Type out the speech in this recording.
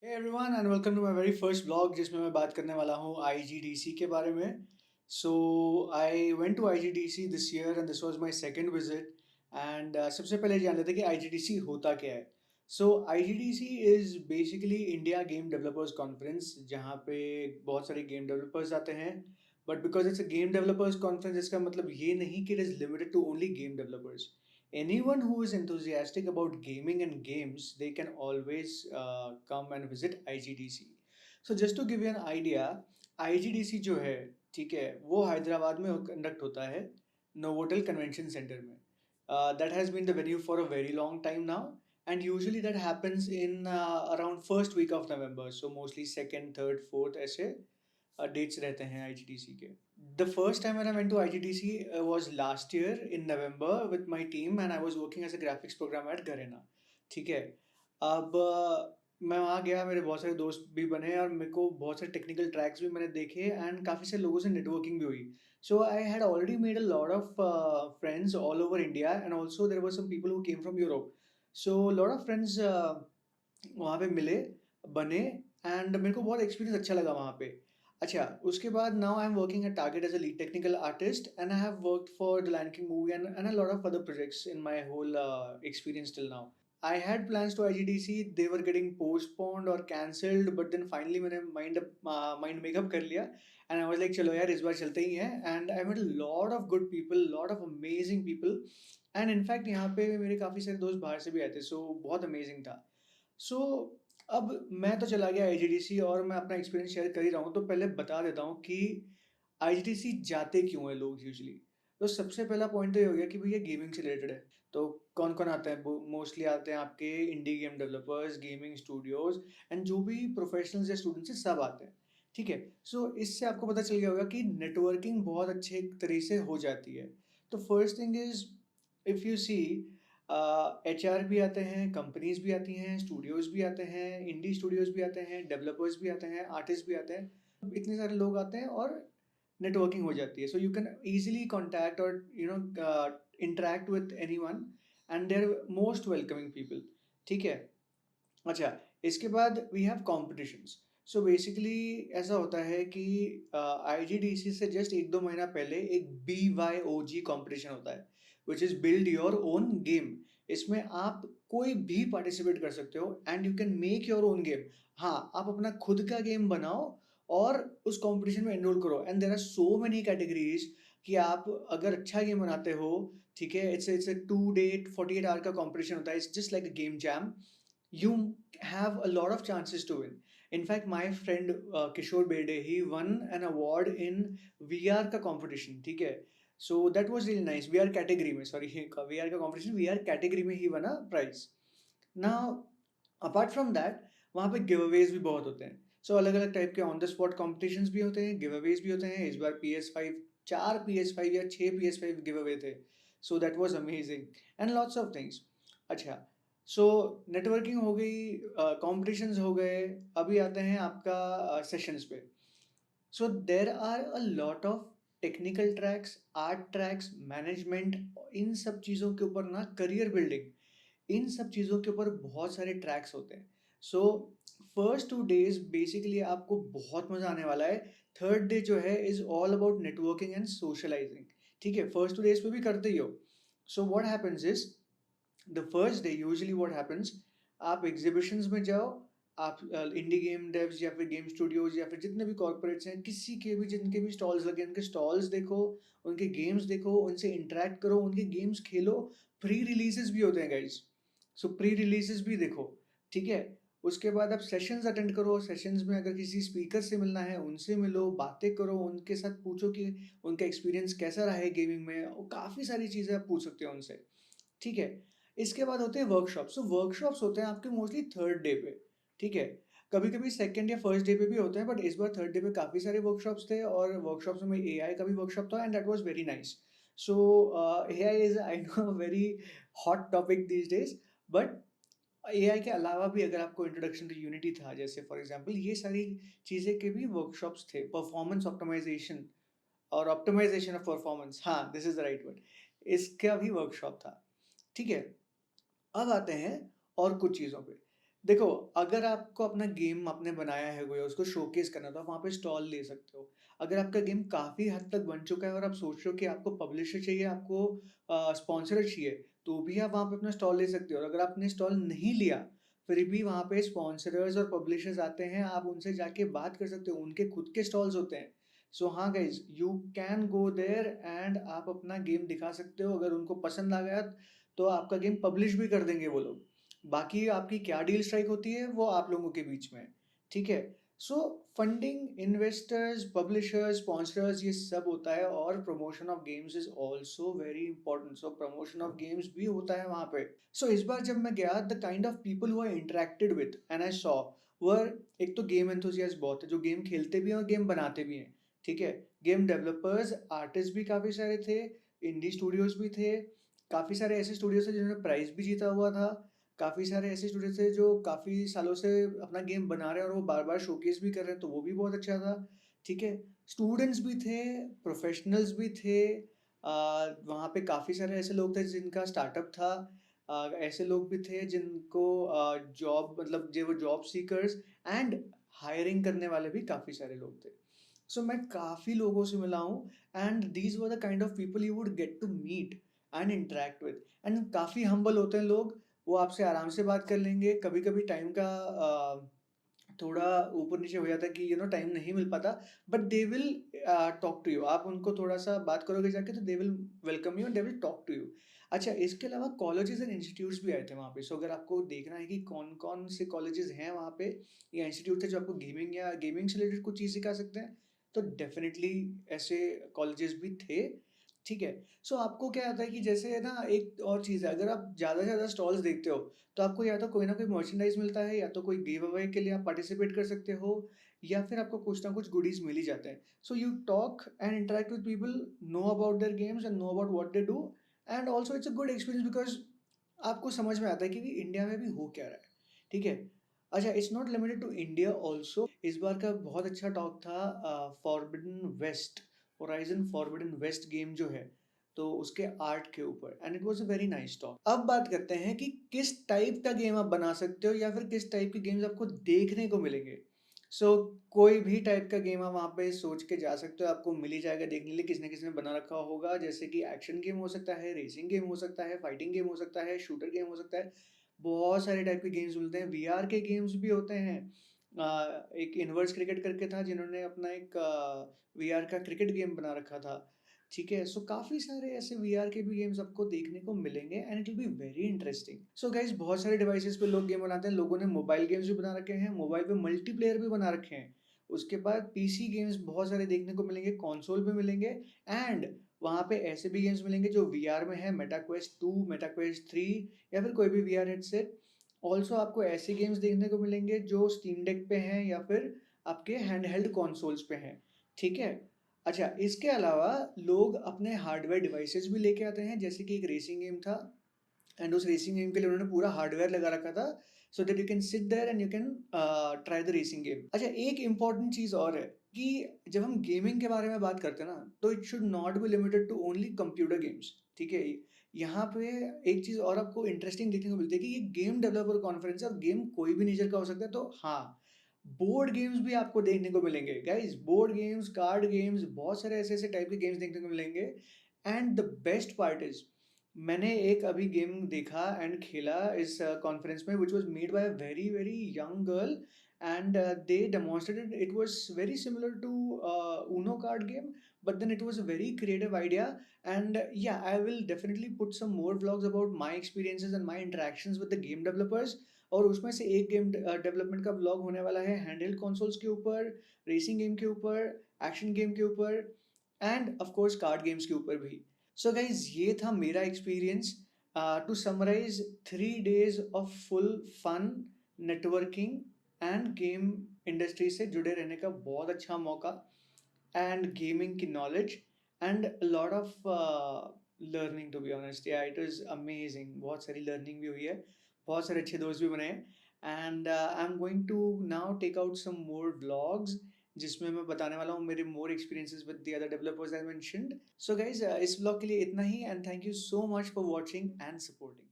Hey everyone and welcome to my very first vlog जिसमें मैं बात करने वाला हूँ IGDC के बारे में. So I went to IGDC this year and this was my second visit and सबसे पहले जान लेते हैं कि IGDC होता क्या है. So IGDC is basically India Game Developers Conference जहाँ पे बहुत सारे गेम डेवलपर्स आते हैं. But because it's a game developers conference इसका मतलब ये नहीं कि it is limited to only game developers. Anyone who is enthusiastic about gaming and games, they can always come and visit IGDC. So just to give you an idea, IGDC जो है, ठीक है, वो हैदराबाद में कंडक्ट होता है Novotel convention centre में. That has been the venue for a very long time now, and usually that happens in around first week of November. So mostly second, third, fourth ऐसे dates रहते हैं IGDC के. The first time when I went to IGDC was last year in November with my team and I was working as a graphics programmer at Garena. ठीक है. अब मैं वहाँ गया, मेरे बहुत सारे दोस्त भी बने और मेरे को बहुत सारे टेक्निकल ट्रैक्स भी मैंने देखे एंड काफ़ी सारे लोगों से नेटवर्किंग भी हुई. So I had already made a lot of friends all over India and also there were some people who came from Europe. So lot of friends वहाँ पे मिले, बने एंड मेरे को बहुत एक्सपीरियंस अच्छा लगा वहाँ पे. अच्छा, उसके बाद now I am working at Target as a lead technical artist and I have worked for the Lion King movie and a lot of other projects in my whole experience till now. I had plans to IGDC, they were getting postponed or cancelled, but then finally मैंने mind makeup कर लिया and I was like चलो यार इस बार चलते ही हैं. And I met a lot of good people, lot of amazing people and in fact यहाँ पे मेरे काफ़ी सारे दोस्त बाहर से भी आए थे, so बहुत amazing था. सो अब मैं तो चला गया आईजीडीसी और मैं अपना एक्सपीरियंस शेयर कर ही रहा हूँ, तो पहले बता देता हूँ कि आईजीडीसी जाते क्यों हैं लोग यूजुअली. तो सबसे पहला पॉइंट तो ये हो गया कि भैया गेमिंग से रिलेटेड है. तो कौन-कौन आते हैं? मोस्टली आते हैं आपके indie game developers, gaming studios and जो भी प्रोफेशनल्स या स्टूडेंट्स हैं सब आते हैं. ठीक है? सो इससे आपको पता चल गया होगा कि नेटवर्किंग बहुत अच्छे तरह से हो जाती है. तो first thing is if you see HR भी आते हैं, कंपनीज़ भी आती हैं, स्टूडियोज़ भी आते हैं, इंडी स्टूडियोज़ भी आते हैं, डेवलपर्स भी आते हैं, आर्टिस्ट भी आते हैं. इतने सारे लोग आते हैं और नेटवर्किंग हो जाती है. So you can easily contact और interact with anyone and they are most welcoming people. ठीक है? अच्छा, इसके बाद we have competitions. So basically ऐसा होता है कि आईजीडीसी से जस्ट 1-2 महीना पहले एक बीवाईओजी कॉम्पिटिशन होता है, which is build your own game. इसमें आप कोई भी पार्टिसिपेट कर सकते हो and you can make your own game. हाँ, आप अपना खुद का गेम बनाओ और उस कॉम्पिटिशन में एनरोल करो and there are so many categories कि आप अगर अच्छा गेम बनाते हो, ठीक है? इट्स अ 2 डे 48 आवर का कॉम्पिटिशन होता है. It's just like a game jam. You have a lot of chances to win. In fact, my friend Kishore Bede, he won an award in VR का competition. ठीक है? So that was really nice. VR category में, sorry, VR का competition, VR category में he won a prize. Now, apart from that, वहाँ पे giveaways भी बहुत होते हैं. So अलग-अलग टाइप के on the spot competitions भी होते हैं, giveaways भी होते हैं. इस बार PS5 4 PS5 या 6 PS5 giveaway थे. So that was amazing and lots of things. अच्छा, सो नेटवर्किंग हो गई, कॉम्पिटिशन्स हो गए, अभी आते हैं आपका सेशंस पे. So there are a lot of technical tracks, art tracks, management, इन सब चीज़ों के ऊपर ना करियर बिल्डिंग, इन सब चीज़ों के ऊपर बहुत सारे ट्रैक्स होते हैं. सो फर्स्ट 2 डेज़ बेसिकली आपको बहुत मज़ा आने वाला है. थर्ड डे जो है is all about networking and socialising. ठीक है? फर्स्ट 2 डेज़ पे भी करते ही हो. So what happens is the first day usually what happens, आप एग्जीबिशंस में जाओ, आप इंडी गेम डेव्स या फिर गेम स्टूडियोज या फिर जितने भी कॉर्पोरेट्स हैं, किसी के भी जिनके भी स्टॉल्स लगे उनके स्टॉल्स देखो, उनके गेम्स देखो, उनसे इंटरेक्ट करो, उनके गेम्स खेलो. प्री रिलीजेस भी होते हैं गाइज, सो प्री रिलीजेस भी देखो. ठीक है? उसके बाद आप सेशंस अटेंड करो. सेशंस में अगर किसी स्पीकर से मिलना है, उनसे मिलो, बातें करो, उनके साथ पूछो कि उनका एक्सपीरियंस कैसा रहा है गेमिंग में. काफ़ी सारी चीज़ें आप पूछ सकते हो उनसे. ठीक है? इसके बाद होते हैं वर्कशॉप्स. तो वर्कशॉप्स होते हैं आपके मोस्टली थर्ड डे पे. ठीक है? कभी-कभी सेकंड या फर्स्ट डे पे भी होते हैं, बट इस बार थर्ड डे पे काफ़ी सारे वर्कशॉप्स थे और वर्कशॉप्स में एआई का भी वर्कशॉप था and that was very nice. So AI is I know a very hot topic these days, but AI के अलावा भी अगर आपको इंट्रोडक्शन टू यूनिटी था, जैसे फॉर एग्ज़ाम्पल ये सारी चीज़ें के भी वर्कशॉप्स थे. परफॉर्मेंस ऑप्टिमाइज़ेशन और ऑप्टिमाइज़ेशन ऑफ परफॉर्मेंस, हाँ, this is the right word. इसका भी वर्कशॉप था. ठीक है? अब आते हैं और कुछ चीज़ों पे. देखो, अगर आपको अपना गेम आपने बनाया है कोई, उसको शोकेस करना है, तो आप वहाँ पे स्टॉल ले सकते हो। अगर आपका गेम काफ़ी हद तक बन चुका है और आप सोच रहे हो कि आपको पब्लिशर चाहिए, आपको स्पॉन्सर चाहिए, तो भी आप वहाँ पे अपना स्टॉल ले सकते हो। और अगर आपने स्टॉल नहीं लिया, फिर भी वहाँ पे स्पॉन्सरर्स और पब्लिशर्स आते हैं, आप उनसे जाके बात कर सकते हो, उनके खुद के स्टॉल्स होते हैं। सो हाँ guys, you can go there and आप अपना गेम दिखा सकते हो। अगर उनको पसंद आ गया, तो आपका गेम पब्लिश भी कर देंगे वो लोग। बाकी आपकी क्या डील स्ट्राइक होती है वो आप लोगों के बीच में है, ठीक है? सो फंडिंग, इन्वेस्टर्स, पब्लिशर्स, स्पॉन्सर्स, ये सब होता है। और promotion of games is also very important. So promotion of games भी होता है वहाँ पे। सो इस बार जब मैं गया, the kind of people who I interacted with and I saw were, एक तो गेम एंथुसियास्ट बहुत है, जो गेम खेलते भी हैं और गेम बनाते भी हैं, ठीक है? गेम डेवलपर्स, आर्टिस्ट भी काफ़ी सारे थे, इंडी स्टूडियोज भी थे, काफ़ी सारे ऐसे स्टूडियोज थे जिन्होंने प्राइज भी जीता हुआ था, काफ़ी सारे ऐसे स्टूडेंट्स थे जो काफ़ी सालों से अपना गेम बना रहे हैं और वो बार-बार शोकेस भी कर रहे हैं, तो वो भी बहुत अच्छा था, ठीक है? स्टूडेंट्स भी थे, प्रोफेशनल्स भी थे, वहाँ पे काफ़ी सारे ऐसे लोग थे जिनका स्टार्टअप था, ऐसे लोग भी थे जिनको जॉब, मतलब जो वो जॉब सीकर्स एंड हायरिंग करने वाले भी काफ़ी सारे लोग थे। सो मैं काफ़ी लोगों से मिला हूँ and these were the kind of people you would get to meet and interact with. And काफ़ी हम्बल होते हैं लोग, वो आपसे आराम से बात कर लेंगे। कभी-कभी टाइम का थोड़ा ऊपर-नीचे हो जाता है कि टाइम नहीं मिल पाता, but they will talk to you. आप उनको थोड़ा-सा बात करोगे जाके, तो they will welcome you and they will talk to you. अच्छा, इसके अलावा कॉलेजेस एंड इंस्टीट्यूट्स भी आए थे वहाँ पे। सो अगर आपको देखना है कि कौन-कौन से कॉलेजेस हैं वहाँ पे या इंस्टीट्यूट थे जो आपको गेमिंग या गेमिंग से रिलेटेड कुछ चीज़ सिखा सकते हैं, तो डेफ़िनिटली ऐसे कॉलेजेस भी थे, ठीक है? सो आपको क्या आता है कि जैसे ना, एक और चीज़ है, अगर आप ज़्यादा से ज़्यादा स्टॉल्स देखते हो, तो आपको या तो कोई ना कोई मर्चेंडाइज़ मिलता है, या तो कोई गिव अवे के लिए आप पार्टिसिपेट कर सकते हो, या फिर आपको कुछ ना कुछ गुडीज़ मिल ही जाते हैं। So you talk and interact with people, know about their games and know about what they do, and also it's a good experience because आपको समझ में आता है कि इंडिया में भी हो क्या रहा है, ठीक है? अच्छा, it's not limited to India also. इस बार का बहुत अच्छा टॉक था Forbidden West, Horizon Forbidden West game जो है, तो उसके आर्ट के ऊपर, and it was a very nice talk. अब बात करते हैं कि किस टाइप का गेम आप बना सकते हो या फिर किस टाइप के गेम्स आपको देखने को मिलेंगे। सो कोई भी टाइप का गेम आप वहाँ पे सोच के जा सकते हो, आपको मिल ही जाएगा देखने के लिए, किसी न किसी ने बना रखा होगा। जैसे कि एक्शन गेम हो सकता है, रेसिंग गेम हो सकता है, फाइटिंग गेम हो सकता है, शूटर गेम हो सकता है। बहुत सारे टाइप के गेम्स मिलते हैं, वीआर के गेम्स भी होते हैं। एक इनवर्स क्रिकेट करके था, जिन्होंने अपना एक वीआर का क्रिकेट गेम बना रखा था, ठीक है? सो काफ़ी सारे ऐसे वीआर के भी गेम्स आपको देखने को मिलेंगे and it will be very interesting. So guys, बहुत सारे डिवाइसेस पे लोग गेम बनाते हैं, लोगों ने मोबाइल गेम्स भी बना रखे हैं, मोबाइल पे मल्टीप्लेयर भी बना रखे हैं। उसके बाद पीसी गेम्स बहुत सारे देखने को मिलेंगे, कंसोल पे मिलेंगे, एंड वहाँ पे ऐसे भी गेम्स मिलेंगे जो वीआर में है, मेटा क्वेस्ट 2, मेटा क्वेस्ट 3, या फिर कोई भी वीआर हेडसेट। ऑल्सो आपको ऐसे गेम्स देखने को मिलेंगे जो स्टीम डेक पे हैं या फिर आपके हैंडहेल्ड कंसोल्स पे हैं, ठीक है? अच्छा, इसके अलावा लोग अपने हार्डवेयर डिवाइसेस भी लेके आते हैं, जैसे कि एक रेसिंग गेम था, एंड उस रेसिंग गेम के लिए उन्होंने पूरा हार्डवेयर लगा रखा था, so that you can sit there and you can try the racing game. अच्छा, एक इम्पॉर्टेंट चीज़ और है कि जब हम गेमिंग के बारे में बात करते हैं ना, तो it should not be limited to only computer games, ठीक है? यहाँ पे एक चीज़ और आपको इंटरेस्टिंग देखने को मिलती है कि ये गेम डेवलपर कॉन्फ्रेंस है और गेम कोई भी नेचर का हो सकता है, तो हाँ, बोर्ड गेम्स भी आपको देखने को मिलेंगे। Guys, board games, card games, बहुत सारे ऐसे-ऐसे टाइप के गेम्स देखने को मिलेंगे। And the best part is, मैंने एक अभी गेम देखा एंड खेला इस कॉन्फ्रेंस में, which was made by a very, very young girl, and they demonstrated it was very similar to Uno card game, but then it was a very creative idea. And yeah, I will definitely put some more vlogs about my experiences and my interactions with the game developers. और उसमें से एक game development का vlog होने वाला है handheld consoles के ऊपर, रेसिंग गेम के ऊपर, एक्शन गेम के ऊपर, and of course card games के ऊपर भी। सो गाइज, ये था मेरा experience to summarise 3 days of full fun, networking and game industry से जुड़े रहने का बहुत अच्छा मौका, एंड गेमिंग की knowledge, and lot of learning, to be honest. Yeah it was amazing, बहुत सारी लर्निंग भी हुई है, बहुत सारे अच्छे दोस्त भी बने हैं। And I am going to now take out some more vlogs, जिसमें मैं बताने वाला हूँ मेरे more experiences with the other developers I mentioned. So guys, इस व्लॉग के लिए इतना ही, and thank you so much for watching and supporting.